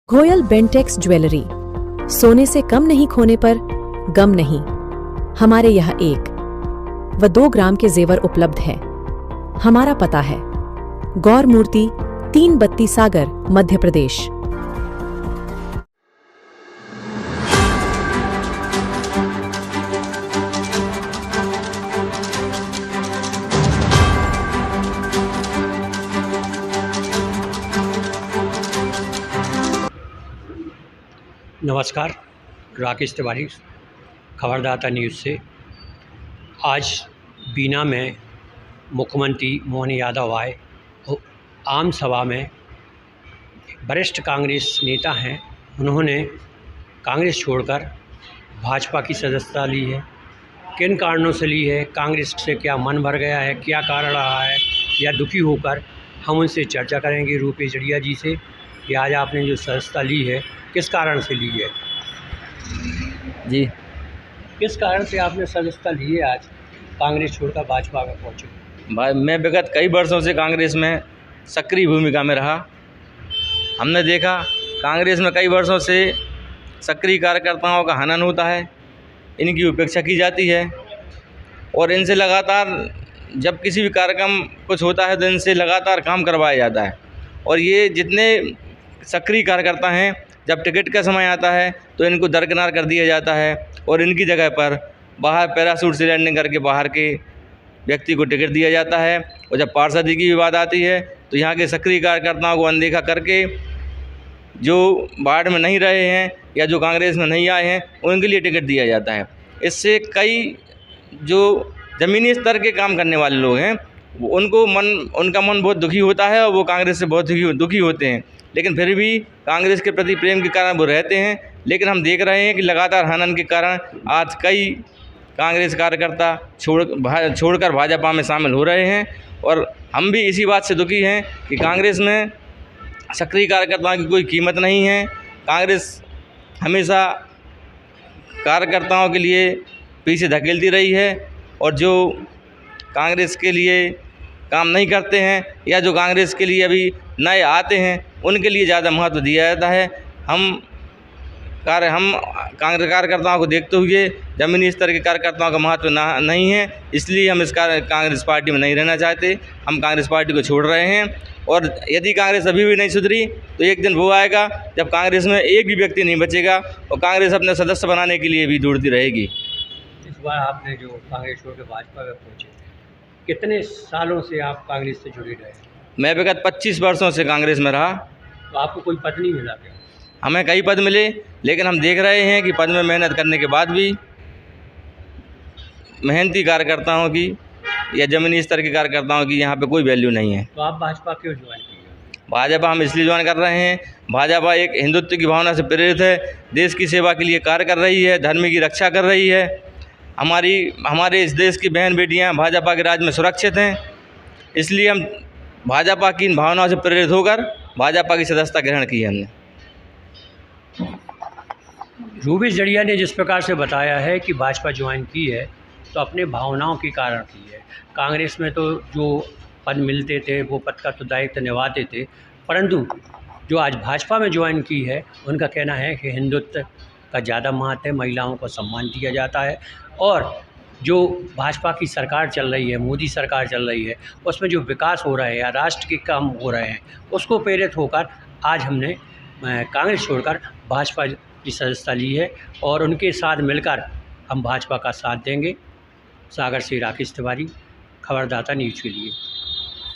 Goyal Bentex jewellery, सोने से कम नहीं खोने पर गम नहीं। हमारे यहाँ 1 व 2 ग्राम के जेवर उपलब्ध हैं। हमारा पता है गौर मूर्ति 3 बत्ती सागर, मध्य प्रदेश। नमस्कार, राकेश तिवारी, खबरदाता न्यूज़ से। आज बीना में मुख्यमंत्री मोहन यादव आए। आम सभा में वरिष्ठ कांग्रेस नेता हैं, उन्होंने कांग्रेस छोड़कर भाजपा की सदस्यता ली है। किन कारणों से ली है, कांग्रेस से क्या मन भर गया है, क्या कारण रहा है या दुखी होकर, हम उनसे चर्चा करेंगे रूपेश जड़िया जी से कि आज आपने जो सदस्यता ली है किस कारण से ली है। जी, किस कारण से आपने सदस्यता ली है, आज कांग्रेस छोड़कर भाजपा में पहुंचे? भाई मैं विगत कई वर्षों से कांग्रेस में सक्रिय भूमिका में रहा। हमने देखा कांग्रेस में कई वर्षों से सक्रिय कार्यकर्ताओं का हनन होता है, इनकी उपेक्षा की जाती है और इनसे लगातार जब किसी भी कार्यक्रम कुछ होता है तो इनसे लगातार काम करवाया जाता है। और ये जितने सक्रिय कार्यकर्ता हैं, जब टिकट का समय आता है तो इनको दरकिनार कर दिया जाता है और इनकी जगह पर बाहर पैराशूट से लैंडिंग करके बाहर के व्यक्ति को टिकट दिया जाता है। और जब पार्षदी की बात आती है तो यहाँ के सक्रिय कार्यकर्ताओं को अनदेखा करके जो वार्ड में नहीं रहे हैं या जो कांग्रेस में नहीं आए हैं उनके लिए टिकट दिया जाता है। इससे कई जो ज़मीनी स्तर के काम करने वाले लोग हैं उनका मन बहुत दुखी होता है और वो कांग्रेस से बहुत दुखी होते हैं, लेकिन फिर भी कांग्रेस के प्रति प्रेम के कारण वो रहते हैं। लेकिन हम देख रहे हैं कि लगातार हनन के कारण आज कई कांग्रेस कार्यकर्ता छोड़कर भाजपा में शामिल हो रहे हैं और हम भी इसी बात से दुखी हैं कि कांग्रेस में सक्रिय कार्यकर्ताओं की कोई कीमत नहीं है। कांग्रेस हमेशा कार्यकर्ताओं के लिए पीछे धकेलती रही है और जो कांग्रेस के लिए काम नहीं करते हैं या जो कांग्रेस के लिए अभी नए आते हैं उनके लिए ज़्यादा महत्व दिया जाता है। हम कांग्रेस कार्यकर्ताओं को देखते हुए ज़मीनी स्तर के कार्यकर्ताओं का महत्व नहीं है, इसलिए हम कांग्रेस पार्टी में नहीं रहना चाहते। हम कांग्रेस पार्टी को छोड़ रहे हैं और यदि कांग्रेस अभी भी नहीं सुधरी तो एक दिन वो आएगा जब कांग्रेस में एक भी व्यक्ति नहीं बचेगा और कांग्रेस अपने सदस्य बनाने के लिए भी दौड़ती रहेगी। इस बार आपने जो कांग्रेस छोड़ के भाजपा में पहुँचे, कितने सालों से आप कांग्रेस से जुड़े रहे? मैं विगत 25 वर्षों से कांग्रेस में रहा। तो आपको कोई पद नहीं मिला क्या? हमें कई पद मिले, लेकिन हम देख रहे हैं कि पद में मेहनत करने के बाद भी मेहनती कार्यकर्ताओं की या ज़मीनी स्तर के कार्यकर्ताओं की यहाँ पे कोई वैल्यू नहीं है। तो आप भाजपा क्यों ज्वाइन किए? भाजपा हम इसलिए ज्वाइन कर रहे हैं, भाजपा एक हिंदुत्व की भावना से प्रेरित है, देश की सेवा के लिए कार्य कर रही है, धर्म की रक्षा कर रही है। हमारे इस देश की बहन बेटियाँ भाजपा के राज में सुरक्षित हैं, इसलिए हम भाजपा की इन भावनाओं से प्रेरित होकर भाजपा की सदस्यता ग्रहण की है हमने। रूपेश जड़िया ने जिस प्रकार से बताया है कि भाजपा ज्वाइन की है तो अपने भावनाओं के कारण की है। कांग्रेस में तो जो पद मिलते थे वो पद का तो दायित्व निभाते थे, परंतु जो आज भाजपा में ज्वाइन की है उनका कहना है कि हिंदुत्व का ज़्यादा महत्व है, महिलाओं को सम्मान दिया जाता है और जो भाजपा की सरकार चल रही है, मोदी सरकार चल रही है, उसमें जो विकास हो रहा है या राष्ट्र के काम हो रहे हैं उसको प्रेरित होकर आज हमने कांग्रेस छोड़कर भाजपा की सदस्यता ली है और उनके साथ मिलकर हम भाजपा का साथ देंगे। सागर से राकेश तिवारी, खबरदाता न्यूज़ के लिए।